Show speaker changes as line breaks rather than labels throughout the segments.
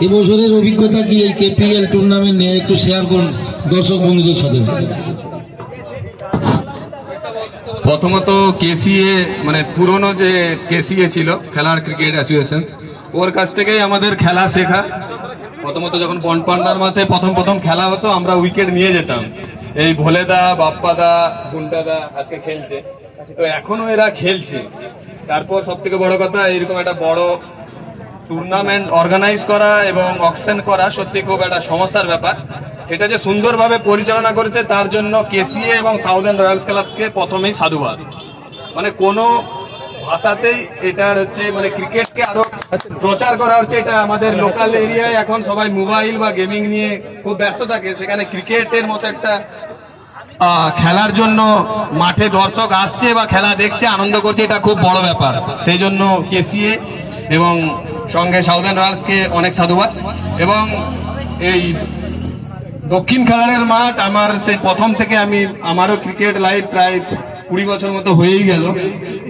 এবছরের অভিজ্ঞতা কি এই কেপিএল টুর্নামেন্ট নিয়ে একটু শেয়ার করুন দর্শক বন্ধুদের সাথে।
প্রথমত কেসিএ মানে পুরনো যে কেসিএ ছিল খেলার ক্রিকেট অ্যাসোসিয়েশন, ওর কাছ থেকেই আমাদের খেলা শেখা। প্রথমত যখন পনপান্ডার মাঠে প্রথম খেলা হতো আমরা উইকেট নিয়ে যেতাম। এই ভোলেদা, বাপ্পাদা, গুন্টাদা আজকে খেলছে, তো এখনো এরা খেলছে। তারপর সব থেকে বড় কথা, এইরকম একটা বড় টুর্নামেন্ট অর্গানাইজ করা এবং অকশন করা সত্যি খুব একটা সমস্যার ব্যাপার। সেটা যে সুন্দরভাবে পরিচালনা করেছে তার জন্য কেসিএ এবং সাউদার্ন রয়্যালস ক্লাবকে প্রথমেই সাধুবাদ। মানে কোনো ভাষাতেই এটার হচ্ছে মানে ক্রিকেটকে আরো প্রচার করা হচ্ছে। এটা আমাদের লোকাল এরিয়ায় এখন সবাই মোবাইল বা গেমিং নিয়ে খুব ব্যস্ত থাকে, সেখানে ক্রিকেটের মতো একটা খেলার জন্য মাঠে দর্শক আসছে বা খেলা দেখছে, আনন্দ করছে, এটা খুব বড় ব্যাপার। সেই জন্য কেসিএ এবং সঙ্গে সাউদার্ন রয়্যালসকে অনেক সাধুবাদ। এবং এই দক্ষিণ খেলারের মাঠ আমার সেই প্রথম থেকে আমারও ক্রিকেট লাইফ প্রায় 20 বছর মতো হয়েই গেল।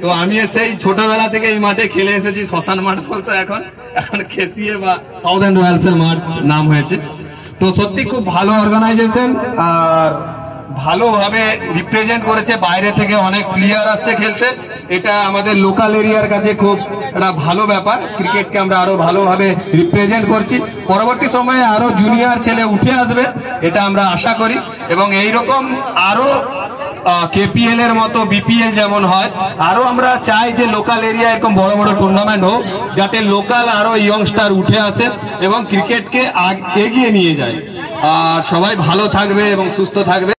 তো আমি সেই ছোটবেলা থেকে এই মাঠে খেলে এসেছি। শ্মশান মাঠ বলতো, এখন কেসিএ বা সাউদার্ন রয়্যালসের মাঠ নাম হয়েছে। তো সত্যি খুব ভালো অর্গানাইজেশন আর ভালোভাবে রিপ্রেজেন্ট করেছে। বাইরে থেকে অনেক প্লেয়ার আসছে খেলতে, এটা আমাদের লোকাল এরিয়ার কাছে খুব একটা ভালো ব্যাপার। ক্রিকেটকে আমরা আরো ভালোভাবে রিপ্রেজেন্ট করছি। পরবর্তী সময়ে আরো জুনিয়র ছেলে উঠে আসবে, এটা আমরা আশা করি। এবং এইরকম আরো কেপিএল এর মতো বিপিএল যেমন হয়, আরো আমরা চাই যে লোকাল এরিয়া এরকম বড় বড় টুর্নামেন্ট হোক, যাতে লোকাল আরো ইয়ংস্টার উঠে আসে এবং ক্রিকেটকে এগিয়ে নিয়ে যায়। আর সবাই ভালো থাকবে এবং সুস্থ থাকবে।